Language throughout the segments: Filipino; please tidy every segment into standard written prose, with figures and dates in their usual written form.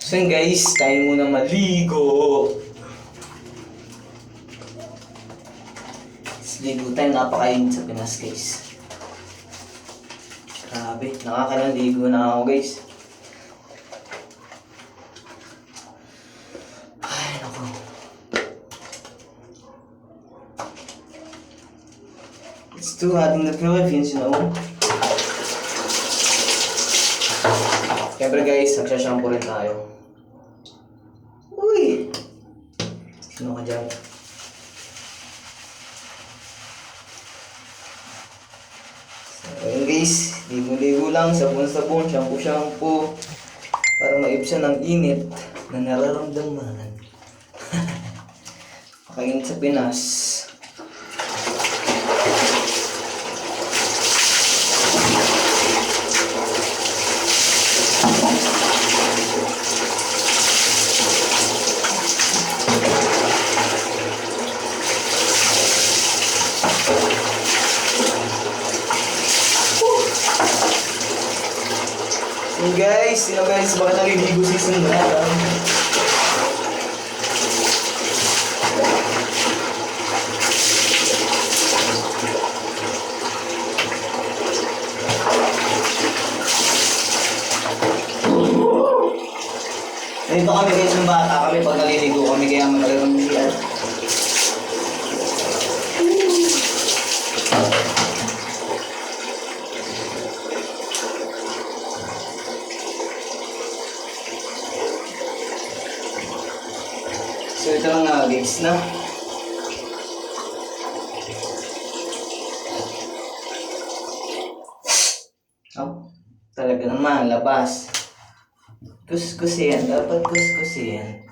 So yun guys, tayo muna maligo. Ligo tayo, napakainit sa Pinas guys. Grabe, nakakaligo na ako guys. Ay, naku. It's too hot in the Philippines, you know. Siyempre guys, nagsashampoo rin tayo. Uy! Sino ka dyan? Ayun guys, ligo-ligo lang, sabon-sabon, shampoo-shampoo para maibsan ang init na nararamdaman. Makainit sa Pinas. Sino guys, bakit naliligo season na? Dito kami guys ng bata kami pag naliligo kami kaya magalagang bigyan. So ito lang nga guys na. Oh, talaga naman labas. Kuskusin, dapat kuskusin.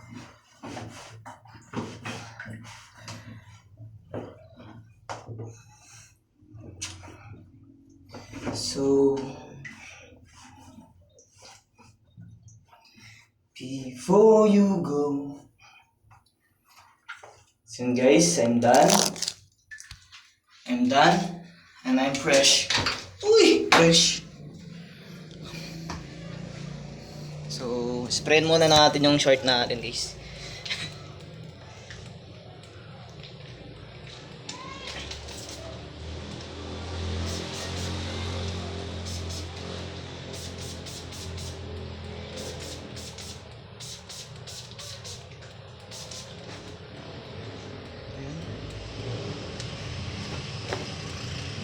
So before you go. So guys, I'm done. And I'm fresh. Uy, fresh. So, sprayin muna natin yung short natin, guys.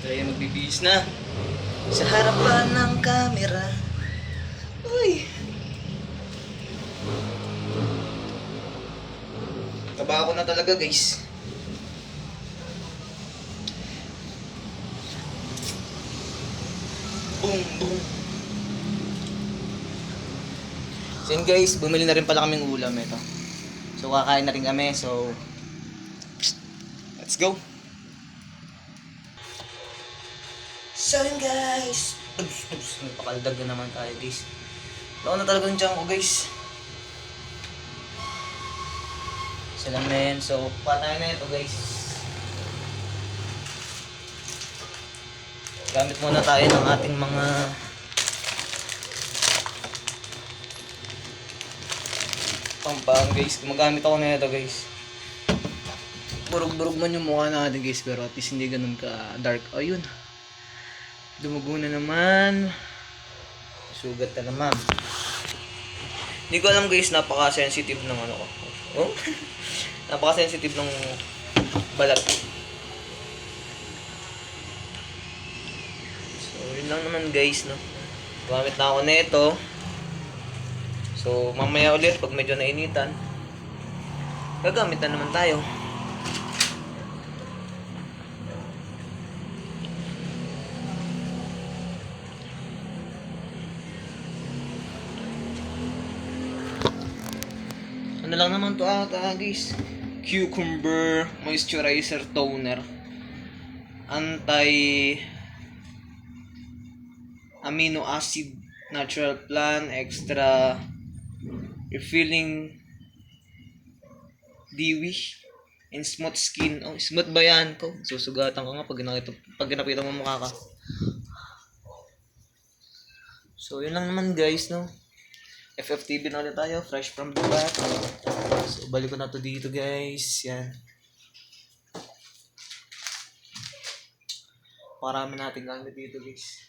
Kaya magbibihis na sa harapan ng camera. Uy! Taba ako na talaga guys. Boom, boom. So yun guys, bumili na rin pala kaming ulam ito. So kakain na rin kami, so let's go! So yun guys, napakaldag na naman tayo guys. Lako na talaga yung tiyan ko guys. Salamin, so patay na ito guys. Gamit muna tayo ng ating mga pampang guys. Gumagamit ako na ito guys. Burug-burug man yung mukha natin guys, pero at least hindi ganun ka dark. Ayun. Dumugo na naman. Sugat na naman. Hindi ko alam guys, napaka-sensitive ng ano ko. Oh? Napaka-sensitive ng balat. So, yun lang naman guys, no. Gamit na ako nito. So, mamaya ulit pag medyo nainitan, gagamit na naman tayo. Ano lang naman to ata guys, cucumber moisturizer toner, anti amino acid, natural plant, extra refilling dewy and smooth skin. Oh, smooth ba yan ko? Susugatan ko nga pag nakita mo mukha ka. So yun lang naman guys, no. FFTV na ulit tayo, fresh from the back. So, balik ko na to dito guys. Yan. Marami natin gamit dito guys.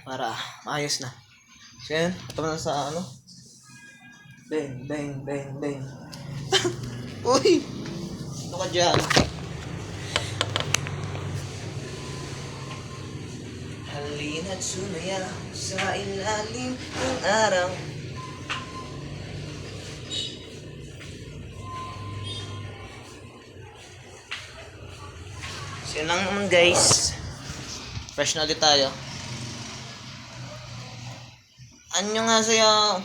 Para maayos na. So yan, ito na sa ano. Bang, bang, bang, bang. Uy! Ano ka dyan? Halina't sumaya sa ilalim ng araw. So yun lang naman guys. Fresh na ulit tayo. Anyo nga sa'yo.